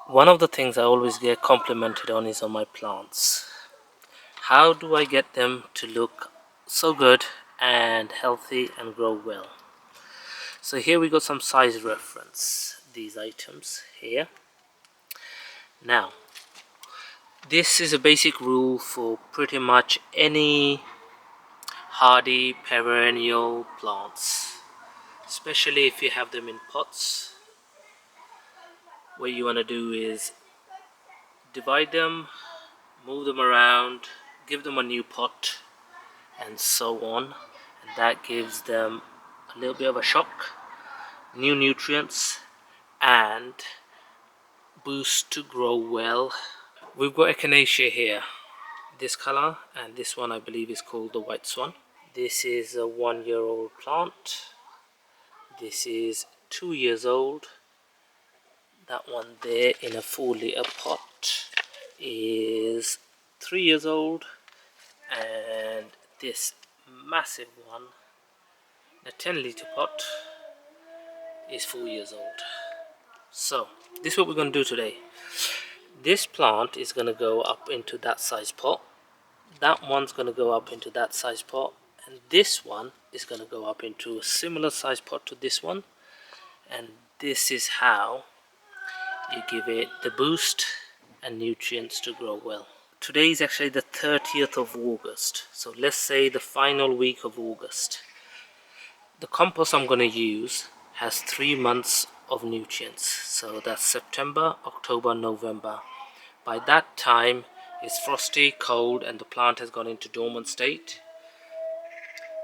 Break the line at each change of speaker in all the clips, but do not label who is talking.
One of the things I always get complimented on is on my plants. How do I get them to look so good and healthy and grow well? So here we got some size reference, these items here. Now, this is a basic rule for pretty much any hardy perennial plants, especially if you have them in pots. What you want to do is divide them, move them around, give them a new pot, and so on, and that gives them a little bit of a shock, new nutrients, and boost to grow well. We've got Echinacea here, this color, and this one I believe is called the white swan. This is a 1-year-old plant. This is 2 years old. That one there in a 4-liter pot is 3 years old, and this massive one, the 10-liter pot, is 4 years old. So this is what we're going to do today. This plant is going to go up into that size pot, that one's going to go up into that size pot, and this one is going to go up into a similar size pot to this one. And this is how you give it the boost and nutrients to grow well. Today is actually the 30th of August, so let's say the final week of August. The compost I'm going to use has 3 months of nutrients, so that's September, October, November. By that time it's frosty, cold, and the plant has gone into dormant state,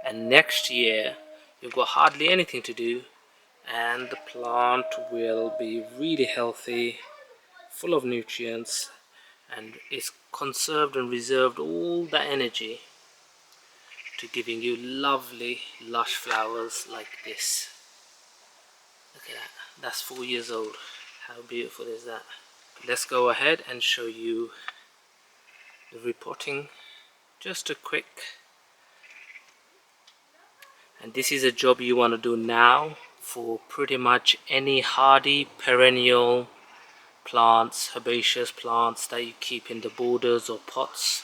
and next year you've got hardly anything to do and the plant will be really healthy, full of nutrients, and it's conserved and reserved all that energy to giving you lovely lush flowers like this. Look at that, that's 4 years old. How beautiful is that? Let's go ahead and show you the repotting. Just a quick, and this is a job you want to do now for pretty much any hardy perennial plants, herbaceous plants that you keep in the borders or pots.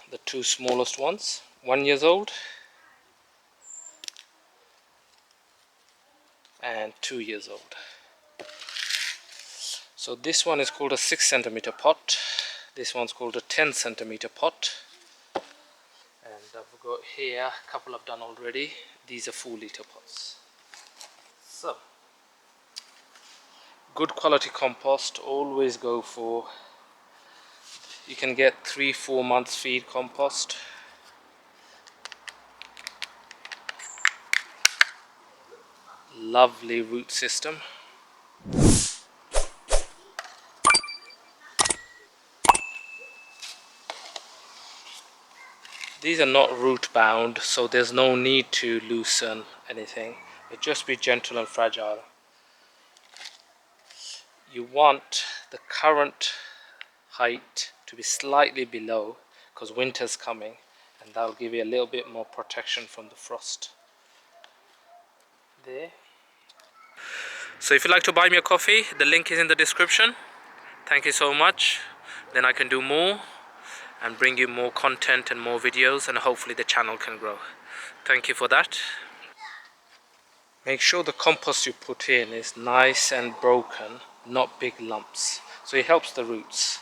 The two smallest ones, 1 year old and 2 years old. So this one is called a 6 centimeter pot, this one's called a 10 centimeter pot, and I've got here a couple I've done already. These are 4-liter pots. So good quality compost, always go for, you can get 3-4 months feed compost. Lovely root system. These are not root bound, so there's no need to loosen anything. It just be gentle and fragile. You want the current height to be slightly below because winter's coming, and that'll give you a little bit more protection from the frost. There. So if you'd like to buy me a coffee, the link is in the description. Thank you so much. Then I can do more and bring you more content and more videos, and hopefully the channel can grow. Thank you for that. Make sure the compost you put in is nice and broken, not big lumps, so it helps the roots.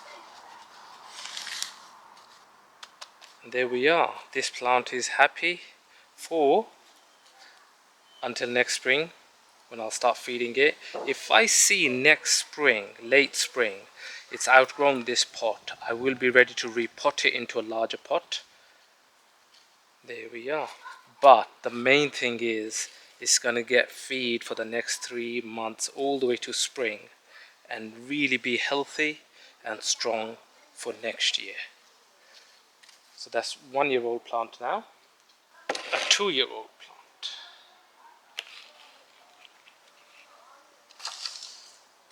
And there we are. This plant is happy for until next spring, when I'll start feeding it. If I see next spring, late spring, it's outgrown this pot, I will be ready to repot it into a larger pot. There we are. But the main thing is it's gonna get feed for the next 3 months all the way to spring and really be healthy and strong for next year. So that's 1-year-old plant now, a 2-year-old plant.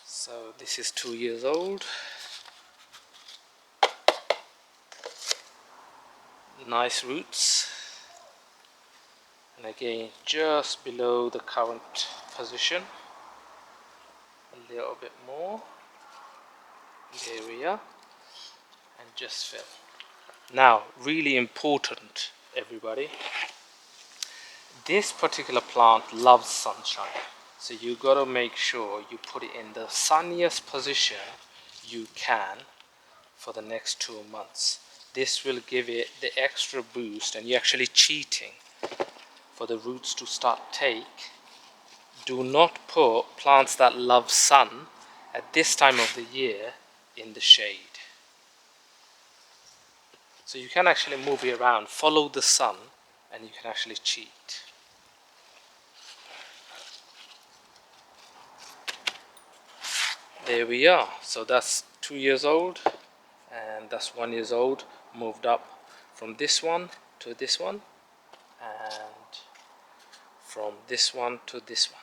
So this is 2 years old. Nice roots, and again just below the current position. a little bit more. There we are. And just fill. Now, really important, everybody. This particular plant loves sunshine. So you gotta make sure you put it in the sunniest position you can for the next 2 months. This will give it the extra boost, and you're actually cheating for the roots to start take. Do not put plants that love sun at this time of the year in the shade. So you can actually move it around, follow the sun, and you can actually cheat. There we are. So that's 2 years old, and that's 1 year old. Moved up from this one to this one, and from this one to this one.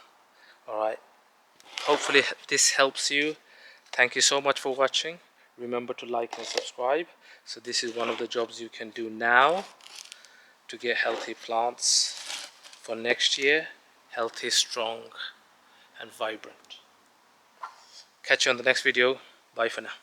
Alright, hopefully this helps you. Thank you so much for watching. Remember to like and subscribe. So this is one of the jobs you can do now to get healthy plants for next year. Healthy, strong and vibrant. Catch you on the next video. Bye for now.